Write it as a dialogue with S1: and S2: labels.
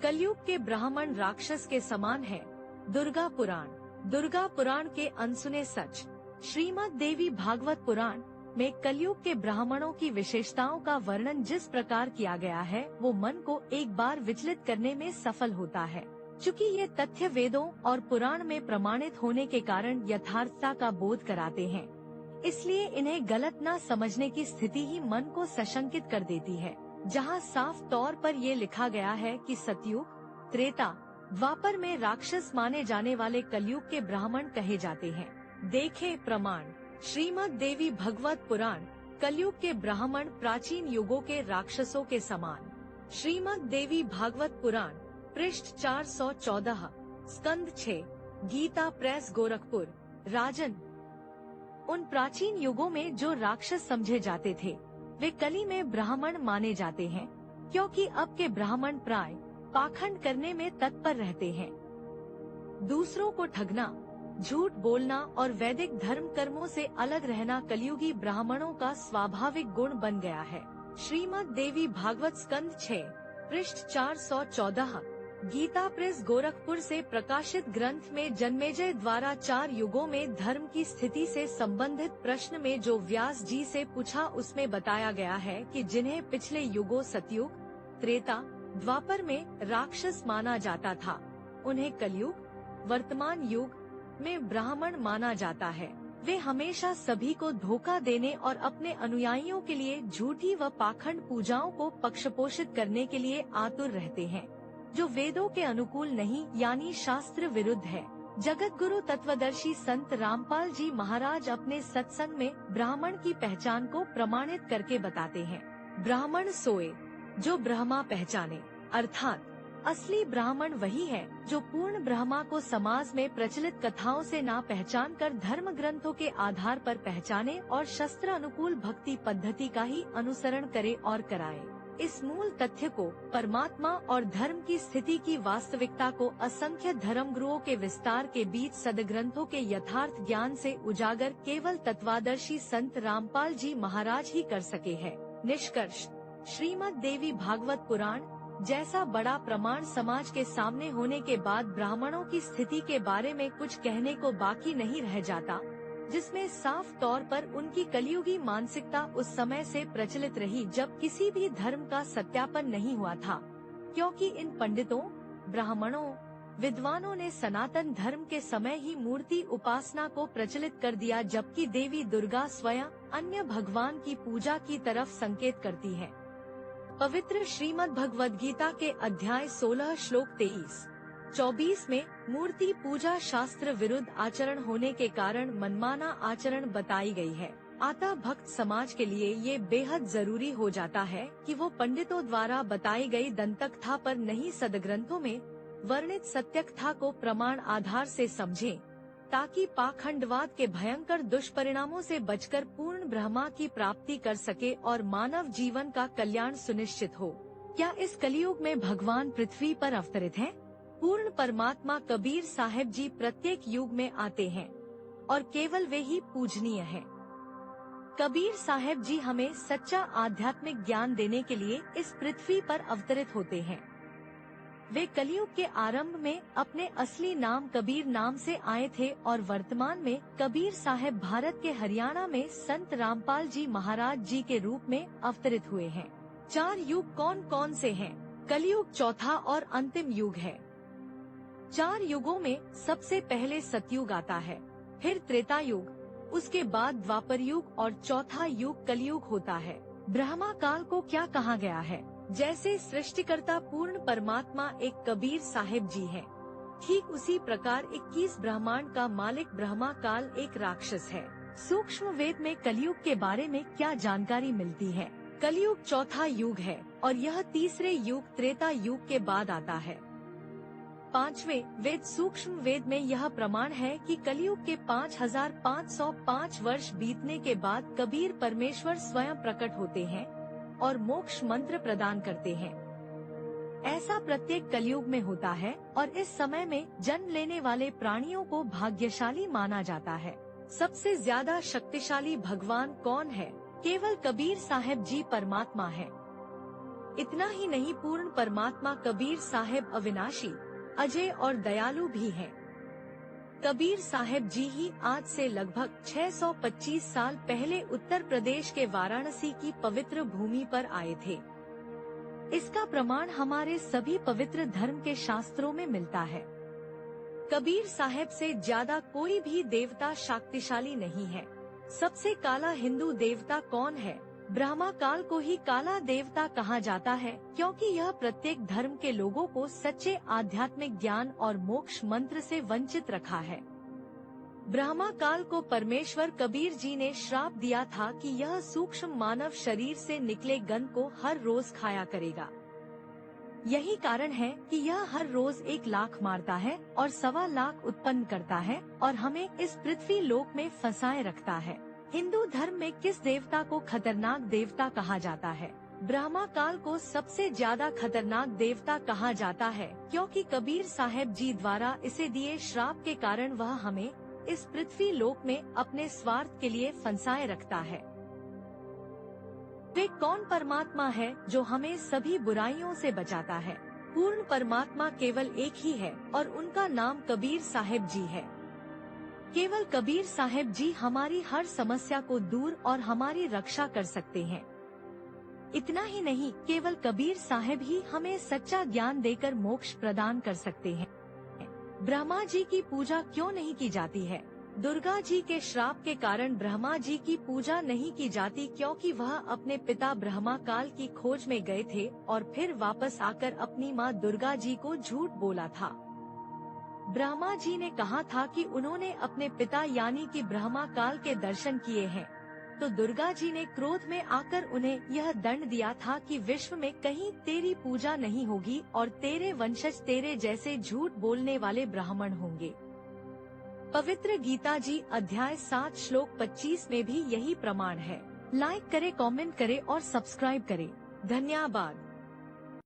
S1: कलयुग के ब्राह्मण राक्षस के समान है। दुर्गा पुराण के अनसुने सच। श्रीमद् देवी भागवत पुराण में कलयुग के ब्राह्मणों की विशेषताओं का वर्णन जिस प्रकार किया गया है वो मन को एक बार विचलित करने में सफल होता है। चूँकि ये तथ्य वेदों और पुराण में प्रमाणित होने के कारण यथार्थता का बोध कराते हैं, इसलिए इन्हें गलत न समझने की स्थिति ही मन को सशंकित कर देती है। जहाँ साफ तौर पर ये लिखा गया है कि सतयुग, त्रेता, द्वापर में राक्षस माने जाने वाले कलयुग के ब्राह्मण कहे जाते हैं। देखें प्रमाण। श्रीमद् देवी भागवत पुराण। कलयुग के ब्राह्मण प्राचीन युगों के राक्षसों के समान। श्रीमद् देवी भागवत पुराण, पृष्ठ 414, स्कंद 6, गीता प्रेस गोरखपुर। राजन, उन प्राचीन युगों में जो राक्षस समझे जाते थे वे कली में ब्राह्मण माने जाते हैं, क्योंकि अब के ब्राह्मण प्राय पाखंड करने में तत्पर रहते हैं। दूसरों को ठगना, झूठ बोलना और वैदिक धर्म कर्मों से अलग रहना कलयुगी ब्राह्मणों का स्वाभाविक गुण बन गया है। श्रीमद् देवी भागवत स्कंद 6, पृष्ठ 414, गीता प्रेस गोरखपुर से प्रकाशित ग्रंथ में जन्मेजय द्वारा 4 युगों में धर्म की स्थिति से संबंधित प्रश्न में जो व्यास जी से पूछा उसमें बताया गया है कि जिन्हें पिछले युगों सतयुग, त्रेता, द्वापर में राक्षस माना जाता था, उन्हें कलयुग, वर्तमान युग में ब्राह्मण माना जाता है। वे हमेशा सभी को धोखा देने और अपने अनुयायियों के लिए झूठी व पाखंड पूजाओं को पक्षपोषित करने के लिए आतुर रहते हैं, जो वेदों के अनुकूल नहीं यानी शास्त्र विरुद्ध है। जगत गुरु तत्वदर्शी संत रामपाल जी महाराज अपने सत्संग में ब्राह्मण की पहचान को प्रमाणित करके बताते हैं। ब्राह्मण सोए जो ब्रह्मा पहचाने, अर्थात असली ब्राह्मण वही है जो पूर्ण ब्रह्मा को समाज में प्रचलित कथाओं से ना पहचान कर धर्म ग्रंथों के आधार पर पहचाने और शस्त्र अनुकूल भक्ति पद्धति का ही अनुसरण करे और कराए। इस मूल तथ्य को, परमात्मा और धर्म की स्थिति की वास्तविकता को असंख्य धर्मगुरुओं के विस्तार के बीच सदग्रंथों के यथार्थ ज्ञान से उजागर केवल तत्वादर्शी संत रामपाल जी महाराज ही कर सके हैं। निष्कर्ष। श्रीमद् देवी भागवत पुराण जैसा बड़ा प्रमाण समाज के सामने होने के बाद ब्राह्मणों की स्थिति के बारे में कुछ कहने को बाकी नहीं रह जाता, जिसमें साफ तौर पर उनकी कलयुगी मानसिकता उस समय से प्रचलित रही जब किसी भी धर्म का सत्यापन नहीं हुआ था, क्योंकि इन पंडितों, ब्राह्मणों, विद्वानों ने सनातन धर्म के समय ही मूर्ति उपासना को प्रचलित कर दिया, जबकि देवी दुर्गा स्वयं अन्य भगवान की पूजा की तरफ संकेत करती है। पवित्र श्रीमद् भगवद गीता के अध्याय 16 श्लोक 23-24 में मूर्ति पूजा शास्त्र विरुद्ध आचरण होने के कारण मनमाना आचरण बताई गई है। अतः भक्त समाज के लिए ये बेहद जरूरी हो जाता है कि वो पंडितों द्वारा बताई गई दंतकथा पर नहीं सदग्रंथों में वर्णित सत्यकथा को प्रमाण आधार से समझें, ताकि पाखंडवाद के भयंकर दुष्परिणामों से बचकर पूर्ण ब्रह्मा की प्राप्ति कर सके और मानव जीवन का कल्याण सुनिश्चित हो। क्या इस कलयुग में भगवान पृथ्वी पर अवतरित हैं? पूर्ण परमात्मा कबीर साहिब जी प्रत्येक युग में आते हैं और केवल वे ही पूजनीय हैं। कबीर साहिब जी हमें सच्चा आध्यात्मिक ज्ञान देने के लिए इस पृथ्वी पर अवतरित होते हैं। वे कलयुग के आरंभ में अपने असली नाम कबीर नाम से आए थे और वर्तमान में कबीर साहिब भारत के हरियाणा में संत रामपाल जी महाराज जी के रूप में अवतरित हुए हैं। 4 युग कौन कौन से हैं? कलयुग चौथा और अंतिम युग है। 4 युगों में सबसे पहले सतयुग आता है, फिर त्रेता युग, उसके बाद द्वापर युग और चौथा युग कलयुग होता है। ब्रह्मा काल को क्या कहा गया है? जैसे सृष्टिकर्ता पूर्ण परमात्मा एक कबीर साहिब जी हैं, ठीक उसी प्रकार 21 ब्रह्मांड का मालिक ब्रह्मा काल एक राक्षस है। सूक्ष्म वेद में कलयुग के बारे में क्या जानकारी मिलती है? कलयुग चौथा युग है और यह तीसरे युग त्रेता युग के बाद आता है। 5वें वेद सूक्ष्म वेद में यह प्रमाण है कि कलयुग के 5505 वर्ष बीतने के बाद कबीर परमेश्वर स्वयं प्रकट होते हैं और मोक्ष मंत्र प्रदान करते हैं। ऐसा प्रत्येक कलयुग में होता है और इस समय में जन्म लेने वाले प्राणियों को भाग्यशाली माना जाता है। सबसे ज्यादा शक्तिशाली भगवान कौन है? केवल कबीर साहिब जी परमात्मा है। इतना ही नहीं, पूर्ण परमात्मा कबीर साहिब अविनाशी, अजय और दयालु भी हैं। कबीर साहिब जी ही आज से लगभग 625 साल पहले उत्तर प्रदेश के वाराणसी की पवित्र भूमि पर आए थे। इसका प्रमाण हमारे सभी पवित्र धर्म के शास्त्रों में मिलता है। कबीर साहिब से ज्यादा कोई भी देवता शक्तिशाली नहीं है। सबसे काला हिंदू देवता कौन है? ब्रह्मा काल को ही काला देवता कहा जाता है, क्योंकि यह प्रत्येक धर्म के लोगों को सच्चे आध्यात्मिक ज्ञान और मोक्ष मंत्र से वंचित रखा है। ब्रह्मा काल को परमेश्वर कबीर जी ने श्राप दिया था कि यह सूक्ष्म मानव शरीर से निकले गंध को हर रोज खाया करेगा। यही कारण है कि यह हर रोज 1 लाख मारता है और 1.25 लाख उत्पन्न करता है और हमें इस पृथ्वी लोक में फंसाए रखता है। हिंदू धर्म में किस देवता को खतरनाक देवता कहा जाता है? ब्रह्मा काल को सबसे ज्यादा खतरनाक देवता कहा जाता है, क्योंकि कबीर साहिब जी द्वारा इसे दिए श्राप के कारण वह हमें इस पृथ्वी लोक में अपने स्वार्थ के लिए फंसाए रखता है। वे कौन परमात्मा है जो हमें सभी बुराइयों से बचाता है? पूर्ण परमात्मा केवल एक ही है और उनका नाम कबीर साहिब जी है। केवल कबीर साहिब जी हमारी हर समस्या को दूर और हमारी रक्षा कर सकते हैं। इतना ही नहीं, केवल कबीर साहिब ही हमें सच्चा ज्ञान देकर मोक्ष प्रदान कर सकते हैं। ब्रह्मा जी की पूजा क्यों नहीं की जाती है? दुर्गा जी के श्राप के कारण ब्रह्मा जी की पूजा नहीं की जाती, क्योंकि वह अपने पिता ब्रह्मा काल की खोज में गए थे और फिर वापस आकर अपनी माँ दुर्गा जी को झूठ बोला था। ब्रह्मा जी ने कहा था कि उन्होंने अपने पिता यानी कि ब्रह्मा काल के दर्शन किए हैं, तो दुर्गा जी ने क्रोध में आकर उन्हें यह दंड दिया था कि विश्व में कहीं तेरी पूजा नहीं होगी और तेरे वंशज तेरे जैसे झूठ बोलने वाले ब्राह्मण होंगे। पवित्र गीता जी अध्याय 7 श्लोक 25 में भी यही प्रमाण है। लाइक करें, कमेंट करें और सब्सक्राइब करें। धन्यवाद।